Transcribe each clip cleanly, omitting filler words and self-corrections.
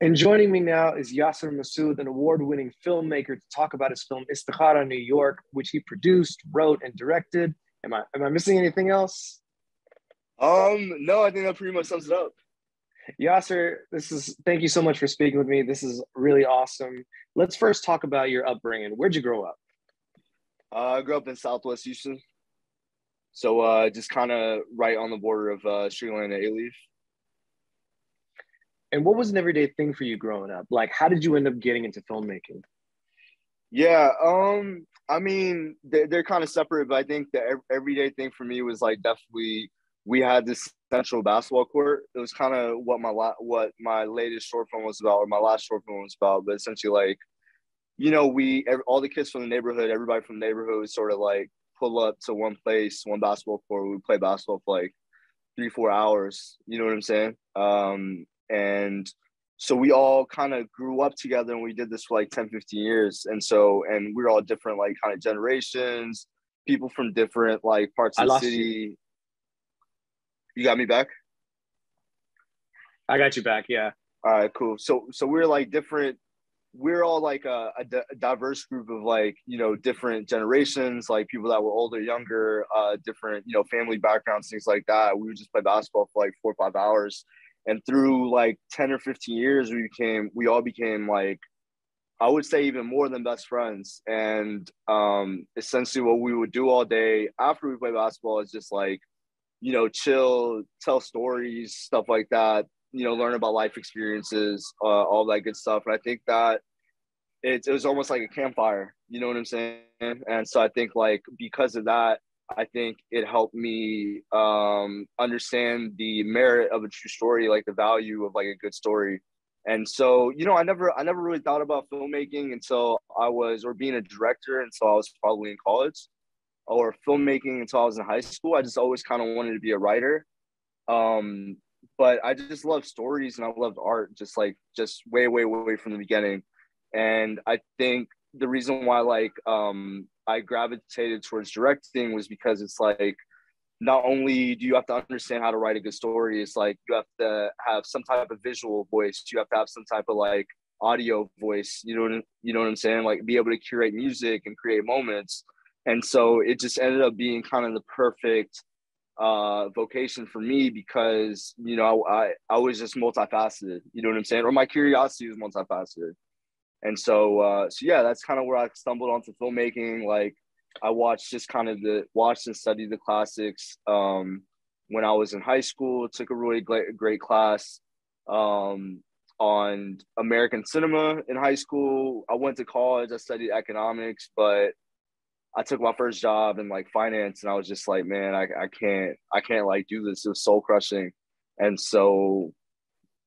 And joining me now is Yasir Masood, an award-winning filmmaker, to talk about his film Istikhara, New York, which he produced, wrote, and directed. Am I missing anything else? No, I think that pretty much sums it up. Yasir, thank you so much for speaking with me. This is really awesome. Let's first talk about your upbringing. Where'd you grow up? I grew up in Southwest Houston, so just kind of right on the border of Sri Lanka, A-Leaf. And what was an everyday thing for you growing up? Like, how did you end up getting into filmmaking? Yeah, I mean, they're kind of separate, but I think the everyday thing for me was like definitely we had this central basketball court. It was kind of what my latest short film was about, or my last short film was about. But essentially, like, all the kids from the neighborhood, everybody from the neighborhood would sort of like pull up to one place, one basketball court. We would play basketball for like 3-4 hours. You know what I'm saying? And so we all kind of grew up together, and we did this for like 10, 15 years. And we're all different, like kind of generations, people from different like parts I of the lost you. city. You got me back? I got you back. Yeah. All right, cool. So we're like different. We're all like a diverse group of like, different generations, like people that were older, younger, different, family backgrounds, things like that. We would just play basketball for like 4 or 5 hours. And through like 10 or 15 years, we all became like, I would say even more than best friends. And essentially what we would do all day after we play basketball is just like, chill, tell stories, stuff like that, learn about life experiences, all that good stuff. And I think that it was almost like a campfire, you know what I'm saying? And so I think like because of that, I think it helped me understand the merit of a true story, like the value of like a good story. And so, I never really thought about filmmaking or being a director until I was probably in college, or filmmaking until I was in high school. I just always kind of wanted to be a writer. Um, but I just love stories and I loved art, just way, way, way from the beginning. And I think the reason why I gravitated towards directing was because it's like not only do you have to understand how to write a good story, it's like you have to have some type of visual voice. You have to have some type of like audio voice. You know what I'm saying? Like be able to curate music and create moments. And so it just ended up being kind of the perfect vocation for me because I was just multifaceted. You know what I'm saying? Or my curiosity was multifaceted. And so yeah, that's kind of where I stumbled onto filmmaking. Like I watched watched and studied the classics when I was in high school. Took a really great class on American cinema in high school. I went to college. I studied economics, but I took my first job in like finance, and I was just like, man, I can't like do this. It was soul crushing. And so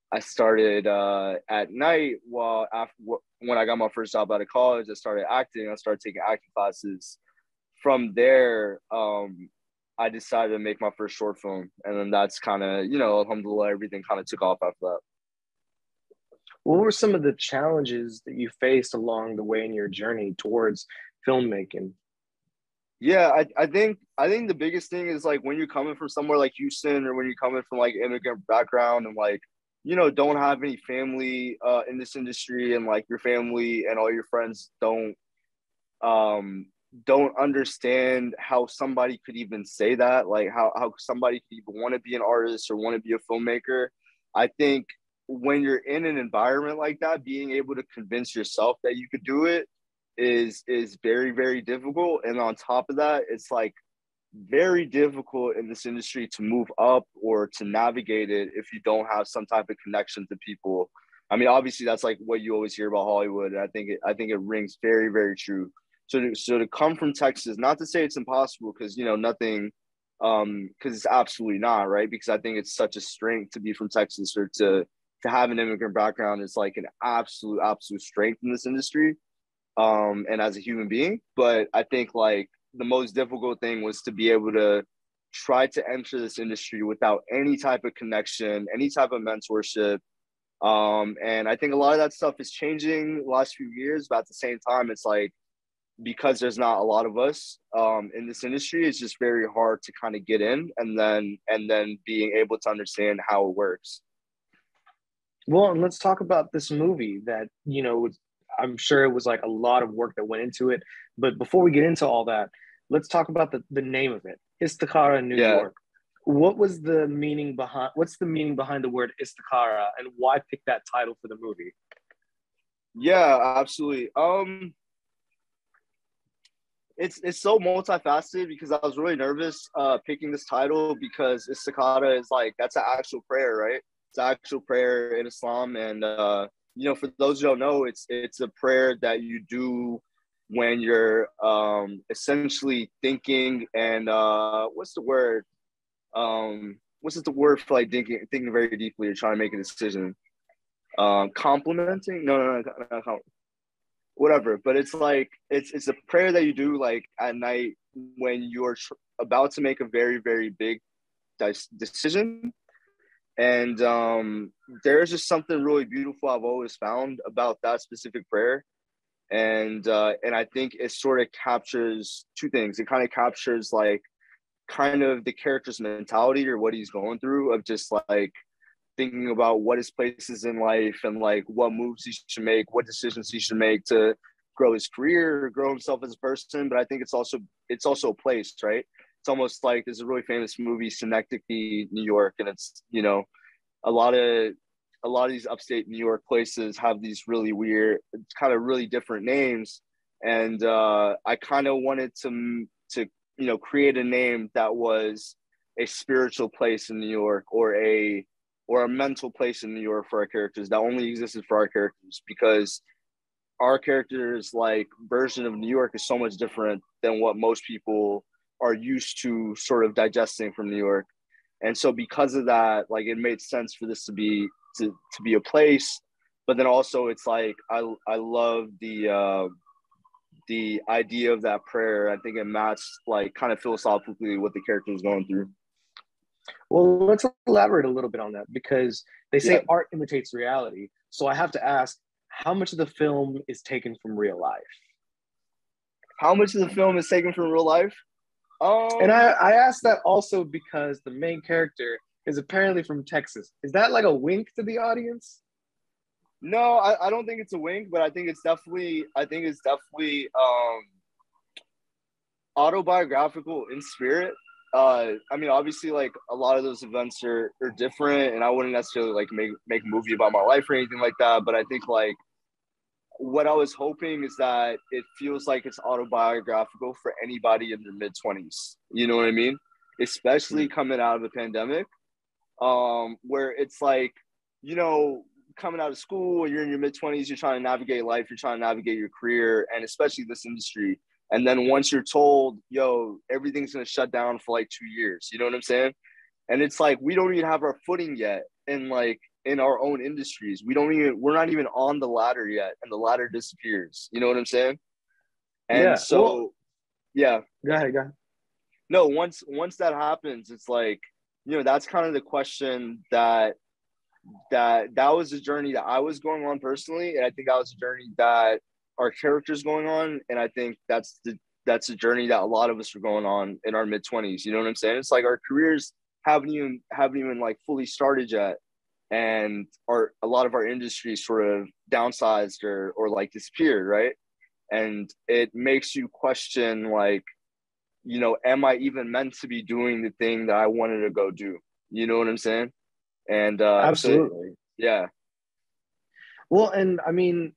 I started at night when I got my first job out of college. I started acting. I started taking acting classes. From there, I decided to make my first short film, and then that's kind of alhamdulillah, everything kind of took off after that. What were some of the challenges that you faced along the way in your journey towards filmmaking? Yeah, I think the biggest thing is like when you're coming from somewhere like Houston, or when you're coming from like immigrant background, and like don't have any family in this industry, and like your family and all your friends um don't understand how somebody could even say that, like how somebody could even want to be an artist or want to be a filmmaker. I think when you're in an environment like that, being able to convince yourself that you could do it is very, very difficult. And on top of that, it's like very difficult in this industry to move up or to navigate it if you don't have some type of connection to people. I mean, obviously that's like what you always hear about Hollywood, and I think it rings very, very true. So to come from Texas, not to say it's impossible, because nothing, because it's absolutely not, right? Because I think it's such a strength to be from Texas, or to have an immigrant background is like an absolute strength in this industry, and as a human being. But I think like the most difficult thing was to be able to try to enter this industry without any type of connection, any type of mentorship. And I think a lot of that stuff is changing the last few years, but at the same time, it's like because there's not a lot of us in this industry, it's just very hard to kind of get in, and then being able to understand how it works. Well, and let's talk about this movie that, I'm sure it was like a lot of work that went into it. But before we get into all that, let's talk about the name of it, Istikhara, New Yeah, York. What's the meaning behind the word Istikhara, and why pick that title for the movie? yeah, absolutely. It's so multifaceted because I was really nervous picking this title because Istikhara is like that's an actual prayer, right? It's an actual prayer in Islam, and for those who don't know, it's a prayer that you do when you're essentially thinking and what's the word? What's the word for like thinking very deeply or trying to make a decision? Complimenting? No, whatever. But it's like it's a prayer that you do like at night when you're about to make a very very big decision. And there's just something really beautiful I've always found about that specific prayer. And I think it sort of captures two things. It kind of captures like kind of the character's mentality or what he's going through of just like thinking about what his place is in life and like what moves he should make, what decisions he should make to grow his career or grow himself as a person. But I think it's also a place, right? It's almost like there's a really famous movie, Synecdoche, New York, and it's a lot of these upstate New York places have these really weird, kind of really different names, and I kind of wanted to create a name that was a spiritual place in New York or a mental place in New York for our characters that only existed for our characters because our characters like version of New York is so much different than what most people are used to sort of digesting from New York. And so because of that, like it made sense for this to be a place. But then also it's like I love the idea of that prayer. I think it matched like kind of philosophically what the character was going through. Well, let's elaborate a little bit on that because they Yeah. say art imitates reality. So I have to ask, how much of the film is taken from real life? How much of the film is taken from real life? And Um, I asked that also because the main character is apparently from Texas. Is that like a wink to the audience? no, I don't think it's a wink, but I think it's definitely autobiographical in spirit. I mean, obviously, like a lot of those events are different, and I wouldn't necessarily like make a movie about my life or anything like that. But I think like what I was hoping is that it feels like it's autobiographical for anybody in their mid 20s. You know what I mean? Especially coming out of a pandemic, where it's like, you know, coming out of school, you're in your mid 20s, you're trying to navigate life, you're trying to navigate your career, and especially this industry. And then once you're told, yo, everything's gonna shut down for like 2 years, you know what I'm saying? And it's like we don't even have our footing yet in our own industries. We're not even on the ladder yet, and the ladder disappears. You know what I'm saying? And Yeah. Well, so yeah, go ahead, go ahead. no, once that happens, it's like, that's kind of the question that was a journey that I was going on personally, and I think that was a journey that our characters going on, and I think that's a journey that a lot of us are going on in our mid 20s. You know what I'm saying? It's like our careers haven't even like fully started yet, and a lot of our industries sort of downsized or like disappeared, right? And it makes you question like, am I even meant to be doing the thing that I wanted to go do? You know what I'm saying? And so Absolutely. yeah. Well, and I mean,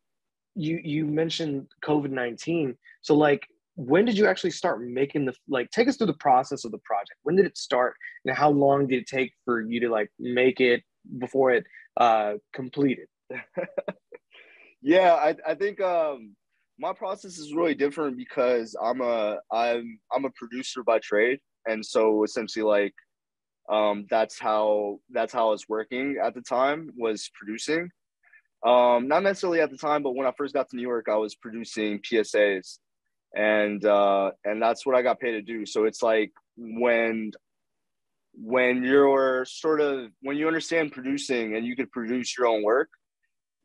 you mentioned COVID-19. So like when did you actually start making take us through the process of the project? When did it start and how long did it take for you to like make it before it completed? Yeah, I think my process is really different because I'm a producer by trade, and so essentially like that's how I was working at the time, was producing. Not necessarily at the time, but when I first got to New York, I was producing PSAs, and that's what I got paid to do. So it's like when you understand producing and you could produce your own work,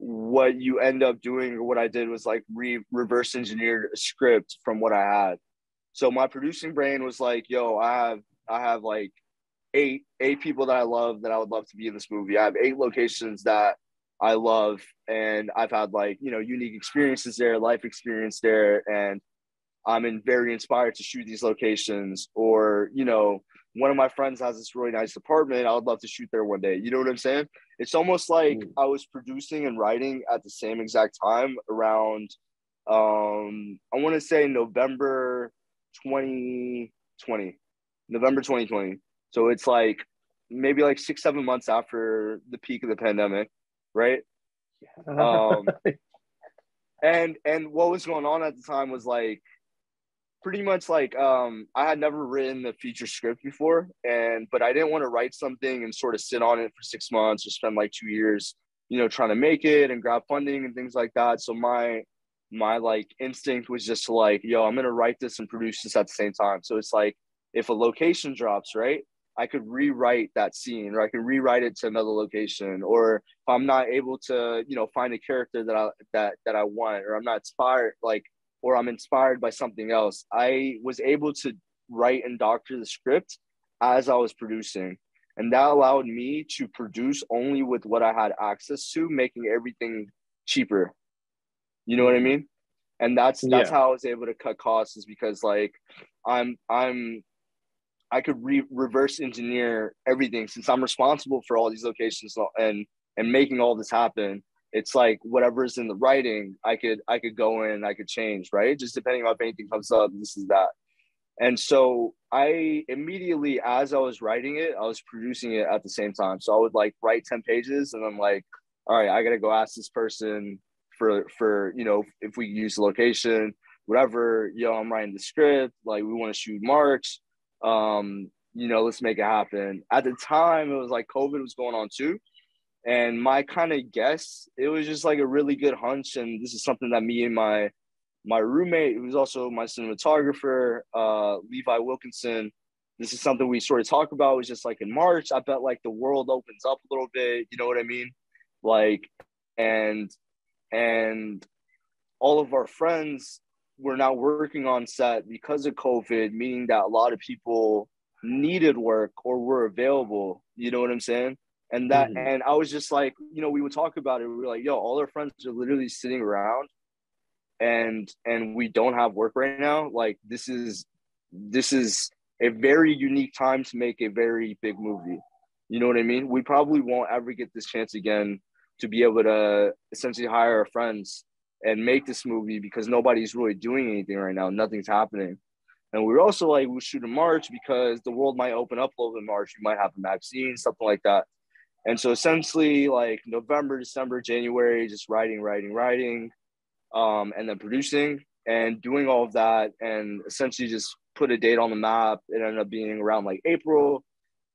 what you end up doing, or what I did, was like reverse engineered a script from what I had. So my producing brain was like, yo, I have like eight people that I love that I would love to be in this movie. I have 8 locations that I love, and I've had like, you know, unique experiences there, life experience there, and very inspired to shoot these locations. Or, you know, one of my friends has this really nice apartment. I would love to shoot there one day. You know what I'm saying? It's almost like I was producing and writing at the same exact time around, I want to say November 2020. November 2020. So it's like maybe like 6, 7 months after the peak of the pandemic, right? Um, and what was going on at the time was like pretty much like I had never written a feature script before, but I didn't want to write something and sort of sit on it for 6 months or spend like 2 years, you know, trying to make it and grab funding and things like that. So my like instinct was just to like, yo, I'm gonna write this and produce this at the same time. So it's like if a location drops, right, I could rewrite that scene, or I can rewrite it to another location. Or if I'm not able to, you know, find a character that I want, or I'm not inspired, like, or I'm inspired by something else, I was able to write and doctor the script as I was producing. And that allowed me to produce only with what I had access to, making everything cheaper. You know what I mean? And that's Yeah. how I was able to cut costs, is because like I could reverse engineer everything, since I'm responsible for all these locations and making all this happen. It's like whatever's in the writing, I could go in, I could change, right? Just depending on if anything comes up, this is that. And so I immediately, as I was writing it, I was producing it at the same time. So I would like write 10 pages and I'm like, all right, I gotta go ask this person for you know, if we use the location, whatever, yo, I'm writing the script, like we want to shoot March. You know, let's make it happen. At the time, it was like COVID was going on too. And my kind of guess, it was just like a really good hunch. And this is something that me and my roommate, who's also my cinematographer, Levi Wilkinson, this is something we sort of talk about. It was just like in March, I bet like the world opens up a little bit, you know what I mean? Like, and and all of our friends were now working on set because of COVID, meaning that a lot of people needed work or were available. You know what I'm saying? And I was just like, you know, we would talk about it. We were like, yo, all our friends are literally sitting around and we don't have work right now. Like this is a very unique time to make a very big movie. You know what I mean? We probably won't ever get this chance again to be able to essentially hire our friends and make this movie, because nobody's really doing anything right now. Nothing's happening. And we were also like, we'll shoot in March because the world might open up a little bit in March. You might have a vaccine, something like that. And so essentially like November, December, January, just writing, and then producing and doing all of that, and essentially just put a date on the map. It ended up being around like April.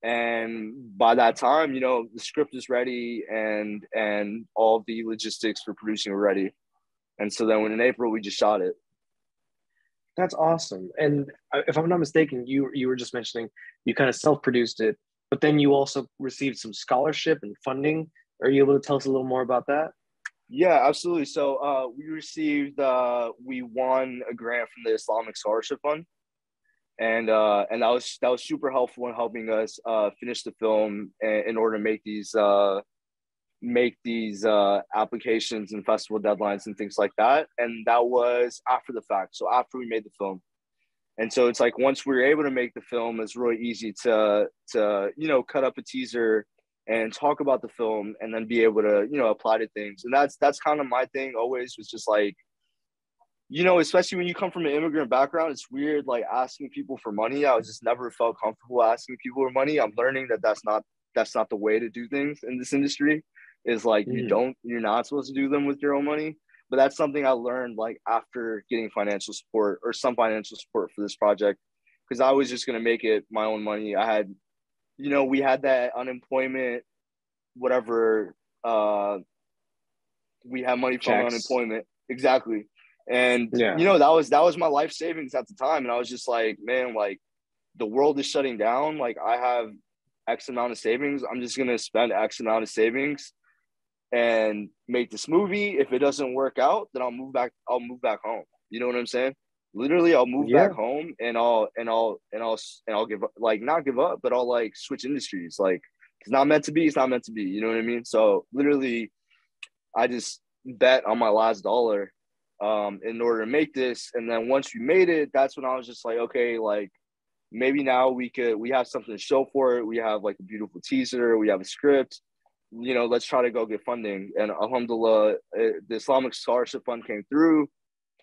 And by that time, you know, the script is ready and all the logistics for producing are ready. And so then when in April, we just shot it. That's awesome. And if I'm not mistaken, you were just mentioning you kind of self-produced it, but then you also received some scholarship and funding. Are you able to tell us a little more about that? Yeah, absolutely. So we won a grant from the Islamic Scholarship Fund. And that was super helpful in helping us finish the film in order to make these applications and festival deadlines and things like that. And that was after the fact, so after we made the film. And so it's like once we were able to make the film, it's really easy to you know, cut up a teaser and talk about the film, and then be able to, you know, apply to things. And that's kind of my thing always, was just like, you know, especially when you come from an immigrant background, it's weird like asking people for money. I was just never felt comfortable asking people for money. I'm learning that that's not the way to do things in this industry. Is like you're not supposed to do them with your own money. But that's something I learned like after getting financial support, or some financial support for this project, because I was just gonna make it my own money. I had, you know, we had that unemployment, whatever. We had money from Checks. unemployment, exactly. And Yeah. you know, that was my life savings at the time. And I was just like, man, like the world is shutting down. Like I have X amount of savings. I'm just gonna spend X amount of savings and make this movie. If it doesn't work out, then I'll move back. I'll move back home. You know what I'm saying? Literally, I'll move back Yeah. home, and I'll give up, like not give up, but I'll like switch industries. Like it's not meant to be. It's not meant to be. You know what I mean? So literally, I just bet on my last dollar in order to make this. And then once we made it, that's when I was just like, okay, like maybe now we have something to show for it. We have like a beautiful teaser, we have a script, you know, let's try to go get funding. And alhamdulillah, the Islamic Scholarship Fund came through,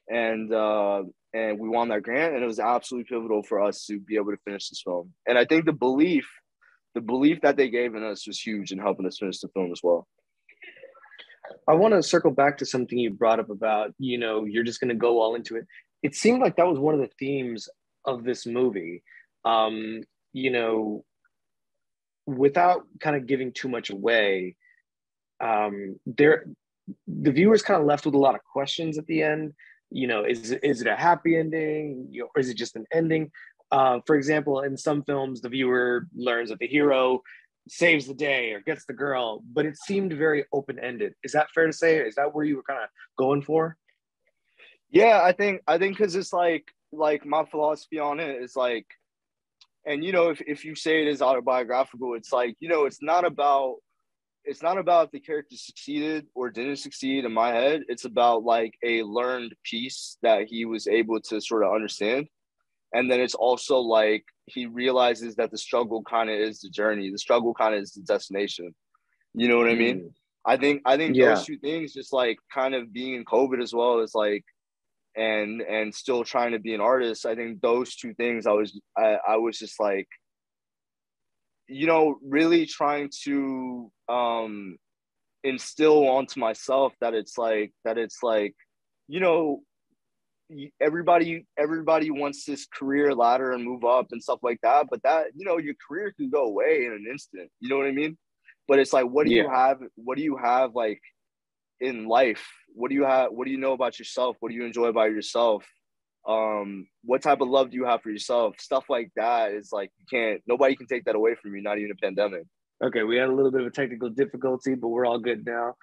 and we won that grant, and it was absolutely pivotal for us to be able to finish this film. And I think the belief that they gave in us was huge in helping us finish the film as well. I want to circle back to something you brought up about, you know, you're just going to go all into it. It seemed like that was one of the themes of this movie. You know, without kind of giving too much away, the viewers kind of left with a lot of questions at the end. You know, is it a happy ending, you know, or is it just an ending? For example, in some films, the viewer learns that the hero saves the day or gets the girl, but it seemed very open ended. Is that fair to say? Is that where you were kind of going for? Yeah, I think because it's like my philosophy on it is like, and you know, if you say it is autobiographical, it's like, you know, it's not about if the character succeeded or didn't succeed in my head. It's about like a learned piece that he was able to sort of understand. And then it's also like he realizes that the struggle kind of is the journey. The struggle kind of is the destination. You know what I mean? Mm, I think those yeah. two things, just like kind of being in COVID as well as like and still trying to be an artist. I think those two things I was just like, you know, really trying to instill onto myself that it's like, you know, everybody wants this career ladder and move up and stuff like that, but that, you know, your career can go away in an instant. You know what I mean? But it's like, Yeah. what do you have like in life? What do you have? What do you know about yourself? What do you enjoy about yourself? What type of love do you have for yourself? Stuff like that is like, nobody can take that away from you, not even a pandemic. Okay, we had a little bit of a technical difficulty, but we're all good now.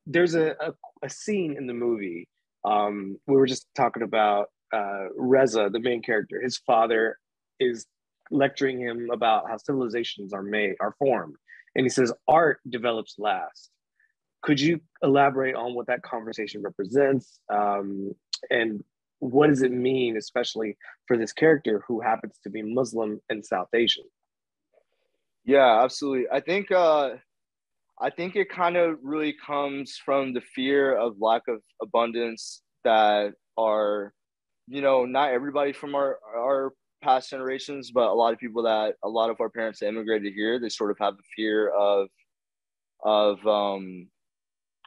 There's a scene in the movie. We were just talking about Reza, the main character. His father is lecturing him about how civilizations are formed. And he says, art develops last. Could you elaborate on what that conversation represents? And what does it mean, especially for this character who happens to be Muslim and South Asian? Yeah, absolutely. I think it kind of really comes from the fear of lack of abundance that are, you know, not everybody from our past generations, but a lot of our parents that immigrated here, they sort of have the fear of um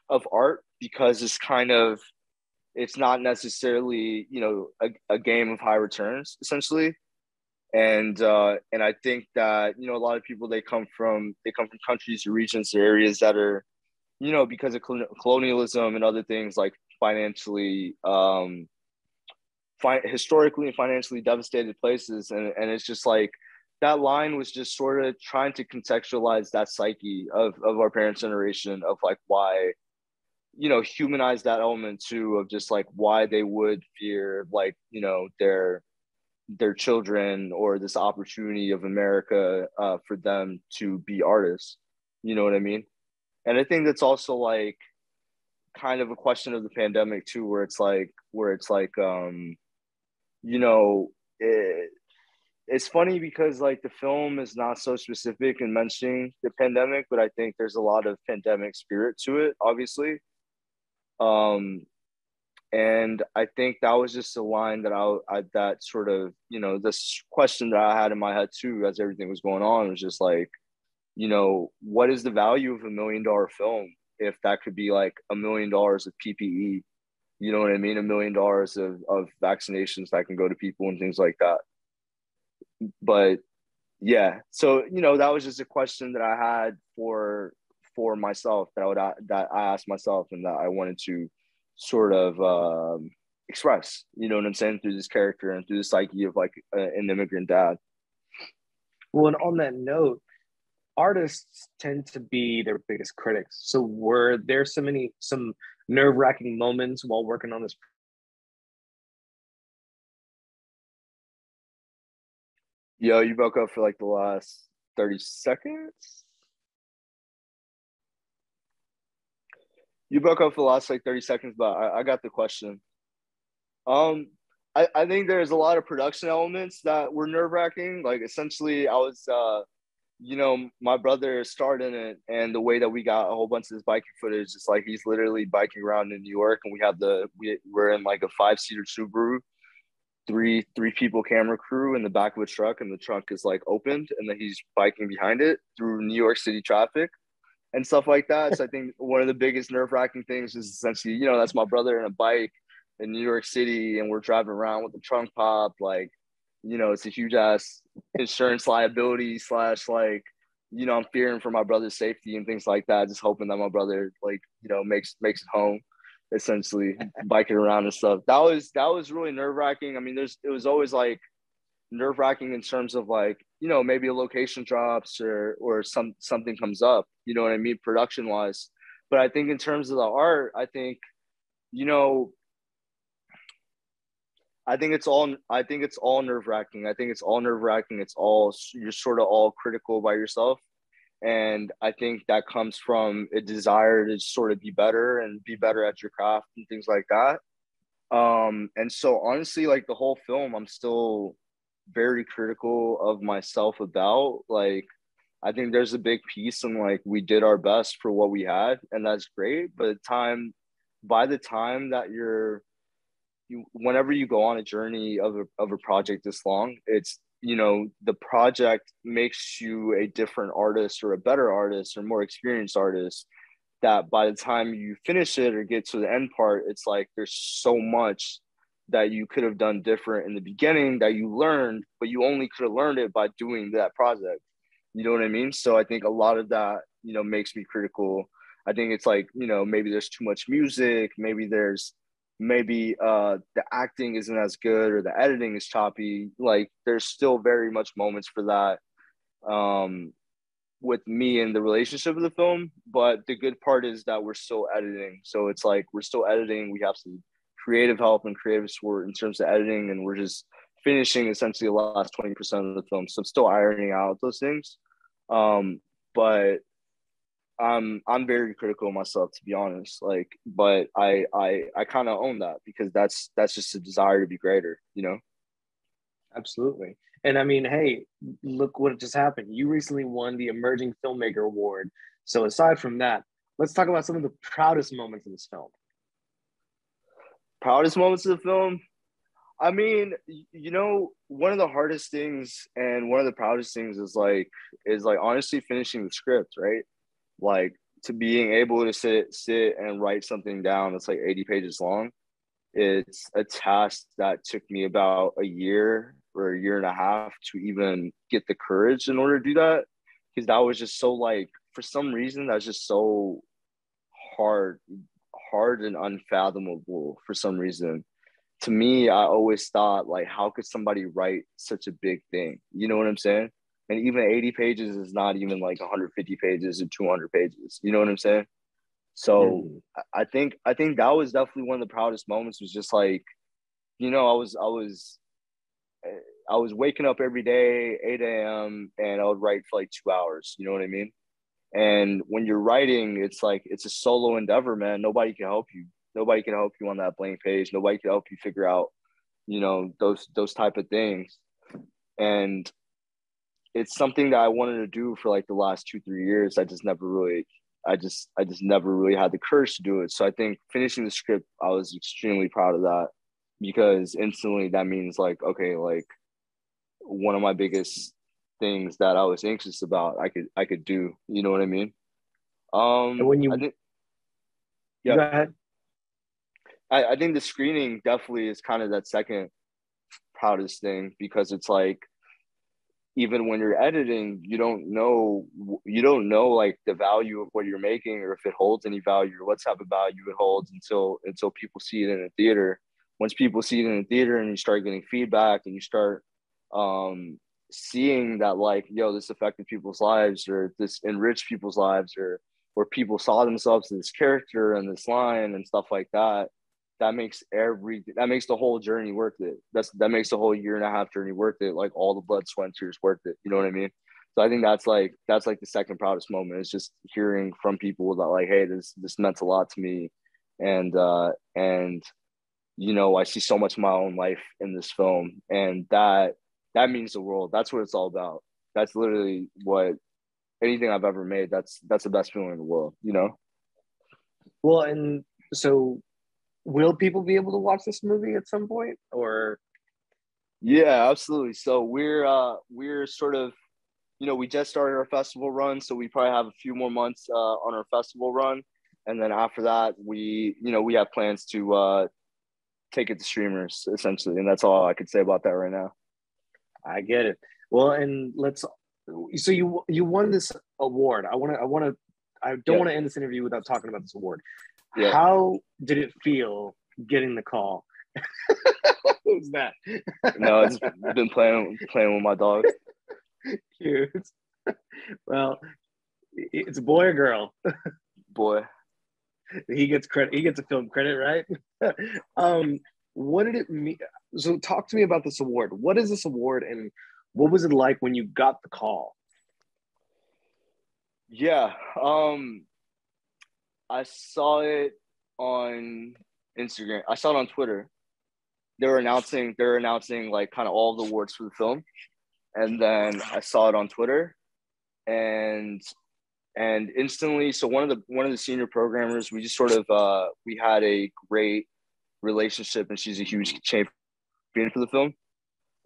of art because it's not necessarily, you know, a game of high returns essentially. And I think that, you know, a lot of people, they come from countries or regions or areas that are, you know, because of colonialism and other things, like financially historically and financially devastated places. And it's just like that line was just sort of trying to contextualize that psyche of our parents' generation, of like why, you know, humanize that element too, of just like why they would fear, like, you know, their children or this opportunity of America for them to be artists. You know what I mean? And I think that's also like kind of a question of the pandemic too, where it's like you know, it's funny because like the film is not so specific in mentioning the pandemic, but I think there's a lot of pandemic spirit to it, obviously. Um, and I think that was just a line that that sort of, you know, this question that I had in my head too as everything was going on was just like, you know, what is the value of $1 million film if that could be like $1 million of PPE? You know what I mean? $1 million of vaccinations that can go to people and things like that. But yeah, so you know, that was just a question that I had for myself, that I asked myself, and that I wanted to sort of express. You know what I'm saying, through this character and through the psyche of like an immigrant dad. Well, and on that note, artists tend to be their biggest critics. So were there some nerve-wracking moments while working on this? Yo, you broke up for like the last 30 seconds. You broke up for the last like 30 seconds, but I got the question. Um, I think there's a lot of production elements that were nerve wracking. Like essentially, I was, my brother starred in it, and the way that we got a whole bunch of this biking footage is like he's literally biking around in New York, and we're in like a 5-seater Subaru, three people camera crew in the back of a truck, and the trunk is like opened, and then he's biking behind it through New York City traffic and stuff like that. So I think one of the biggest nerve wracking things is essentially, that's my brother in a bike in New York City, and we're driving around with the trunk pop. Like, it's a huge ass insurance liability slash like, I'm fearing for my brother's safety and things like that. Just hoping that my brother like, makes it home, essentially biking around and stuff. That was really nerve wracking. I mean, it was always like nerve wracking in terms of like, maybe a location drops or something comes up, you know what I mean, production wise. But I think in terms of the art, I think, I think it's all nerve wracking. I think it's all nerve wracking. You're sort of all critical by yourself. And I think that comes from a desire to sort of be better and be better at your craft and things like that. And so honestly, like the whole film, I'm still very critical of myself about. Like, I think there's a big piece and like we did our best for what we had, and that's great. But by the time that whenever you go on a journey of a project this long, it's, the project makes you a different artist or a better artist or more experienced artist, that by the time you finish it or get to the end part, it's like there's so much that you could have done different in the beginning that you learned, but you only could have learned it by doing that project. You know what I mean? So I think a lot of that, makes me critical. I think it's like, maybe there's too much music, maybe the acting isn't as good or the editing is choppy. Like there's still very much moments for that with me and the relationship of the film. But the good part is that we're still editing. So it's like we're still editing. We have some creative help and creative support in terms of editing, and we're just finishing essentially the last 20% of the film. So I'm still ironing out those things. But I'm very critical of myself, to be honest. Like, but I kind of own that because that's just a desire to be greater, Absolutely. And I mean, hey, look what just happened. You recently won the Emerging Filmmaker Award. So aside from that, let's talk about some of the proudest moments in this film. Proudest moments of the film. I mean, one of the hardest things and one of the proudest things is like honestly finishing the script, right? Like to being able to sit and write something down that's like 80 pages long. It's a task that took me about a year or a year and a half to even get the courage in order to do that. Because that was just so like, for some reason, that's just so hard and unfathomable for some reason. To me, I always thought like, how could somebody write such a big thing? You know what I'm saying? And even 80 pages is not even like 150 pages or 200 pages. You know what I'm saying? So I think that was definitely one of the proudest moments. Was just like, I was waking up every day 8 a.m. and I would write for like 2 hours. You know what I mean? And when you're writing, it's like it's a solo endeavor, man. Nobody can help you. Nobody can help you on that blank page. Nobody can help you figure out, those type of things. And it's something that I wanted to do for like the last 2-3 years. I just never really had the courage to do it. So I think finishing the script, I was extremely proud of that, because instantly that means like, okay, like one of my biggest things that I was anxious about, I could do, you know what I mean? And when you I think, go yeah, ahead. I think the screening definitely is kind of that second proudest thing, because it's like, even when you're editing, you don't know like the value of what you're making, or if it holds any value, or what type of value it holds, until people see it in a theater. Once people see it in a theater and you start getting feedback and you start seeing that like, yo, this affected people's lives, or this enriched people's lives, or people saw themselves in this character and this line and stuff like that, that makes the whole journey worth it. That makes the whole year and a half journey worth it. Like all the blood, sweat, and tears worth it. You know what I mean? So I think that's like the second proudest moment is just hearing from people that like, hey, this meant a lot to me, and you know, I see so much of my own life in this film, and that means the world. That's what it's all about. That's literally what anything I've ever made. That's the best feeling in the world, you know? Well, and so will people be able to watch this movie at some point, or? Yeah, absolutely. So we're sort of, you know, we just started our festival run, so we probably have a few more months on our festival run, and then after that, we have plans to take it to streamers essentially, and that's all I could say about that right now. I get it. Well, and let's. So you won this award. I don't Yeah, want to end this interview without talking about this award. yeah. How did it feel getting the call? What was that? No, it's been playing with my dog. Cute. Well, it's a boy or girl. Boy. He gets credit. He gets a film credit, right? um, what did it mean? So, talk to me about this award. What is this award, and what was it like when you got the call? Yeah. I saw it on Instagram. I saw it on Twitter. They're announcing like kind of all the awards for the film. And then I saw it on Twitter and instantly, so one of the senior programmers, we just sort of we had a great relationship, and she's a huge champion for the film.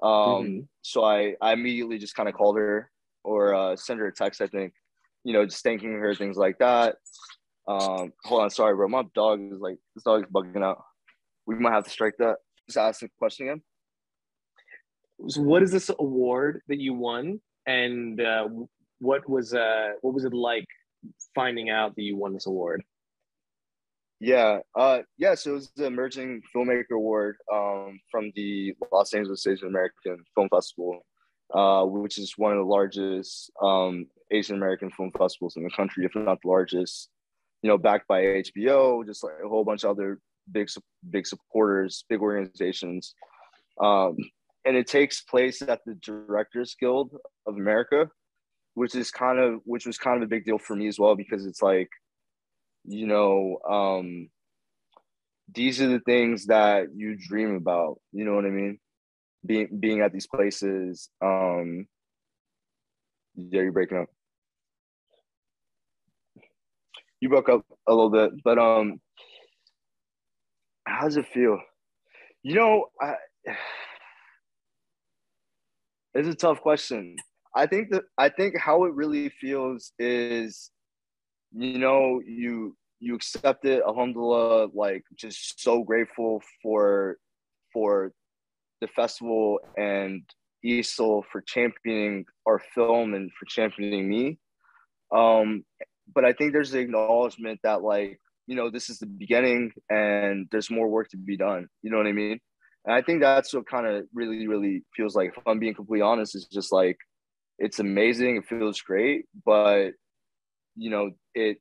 Mm-hmm. So I immediately just kind of called her or sent her a text, I think, you know, just thanking her, things like that. Hold on, sorry, bro. My dog is like, this dog is bugging out. We might have to strike that. Just ask the question again. So, what is this award that you won, and what was it like finding out that you won this award? Yeah. So it was the Emerging Filmmaker Award from the Los Angeles Asian American Film Festival, which is one of the largest Asian American film festivals in the country, if not the largest. You know, backed by HBO, just like a whole bunch of other big supporters, big organizations. Um, and it takes place at the Directors Guild of America, which was kind of a big deal for me as well, because it's like, you know, these are the things that you dream about. You know what I mean? Being at these places. Yeah, you're breaking up. You broke up a little bit, but how does it feel? You know, it's a tough question. I think how it really feels is, you know, you accept it, alhamdulillah, like just so grateful for the festival and Easel for championing our film and for championing me. Um, but I think there's the acknowledgement that, like, you know, this is the beginning and there's more work to be done. You know what I mean? And I think that's what kind of really, really feels like, if I'm being completely honest, is just like, it's amazing. It feels great, but you know, it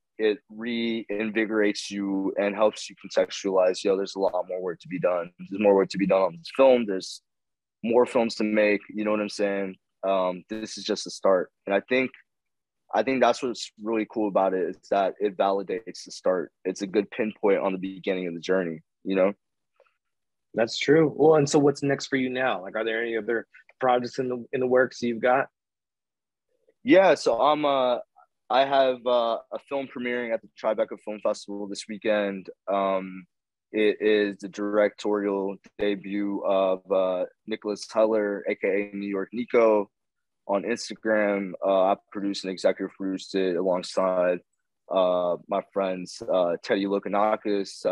reinvigorates you and helps you contextualize, you know, there's a lot more work to be done. There's more work to be done on this film. There's more films to make. You know what I'm saying? This is just a start. And I think that's what's really cool about it, is that it validates the start. It's a good pinpoint on the beginning of the journey, you know? That's true. Well, and so what's next for you now? Like, are there any other projects in the works you've got? Yeah, so I have a film premiering at the Tribeca Film Festival this weekend. It is the directorial debut of Nicholas Heller, aka New York Nico, on Instagram. I produced and executive produced it alongside my friends Teddy Lokanakis,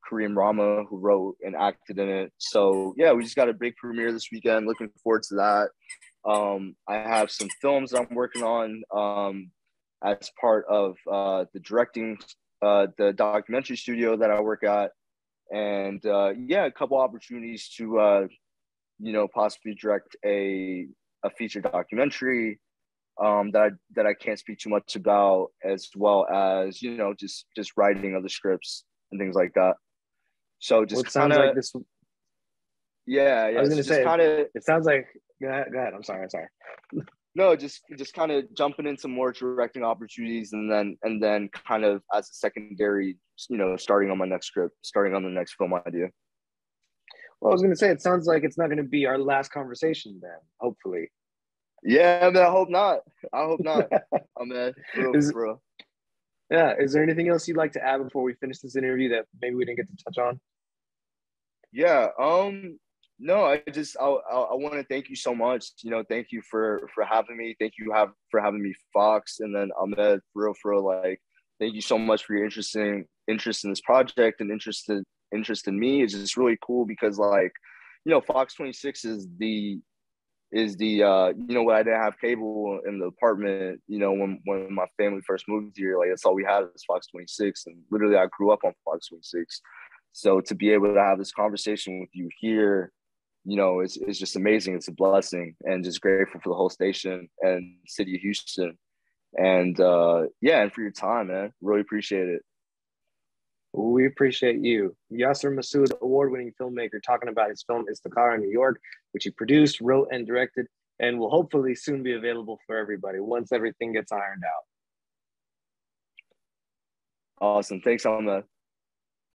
Kareem Rama, who wrote and acted in it. So yeah, we just got a big premiere this weekend. Looking forward to that. I have some films that I'm working on as part of the directing, the documentary studio that I work at, and yeah, a couple opportunities to you know, possibly direct a feature documentary that I can't speak too much about, as well as, you know, just writing other scripts and things like that. So Well, just it kind sounds like of, this. yeah, I yeah. was So gonna just say kind of, it sounds like. Go ahead. I'm sorry. I'm sorry. No, just kind of jumping into more directing opportunities, and then kind of as a secondary, starting on my next script, starting on the next film idea. Well, I was gonna say, it sounds like it's not gonna be our last conversation then, hopefully. Yeah, man, I hope not. I hope not. Oh man, for real, Is for real. Yeah, is there anything else you'd like to add before we finish this interview that maybe we didn't get to touch on? Yeah. No, I want to thank you so much. Thank you for having me. Thank you for having me, Fox, and then Ahmed, for real, like, thank you so much for your interest in this project and interest in me. It's just really cool because, like, Fox 26 is the when I didn't have cable in the apartment, when my family first moved here, like, that's all we had was Fox 26, and literally I grew up on Fox 26. So to be able to have this conversation with you here, it's just amazing. It's a blessing, and just grateful for the whole station and city of Houston, and yeah, and for your time, man. Really appreciate it. We appreciate you. Yasir Masood, award-winning filmmaker, talking about his film Istikhara in New York, which he produced, wrote, and directed, and will hopefully soon be available for everybody once everything gets ironed out. Awesome. Thanks, Alma.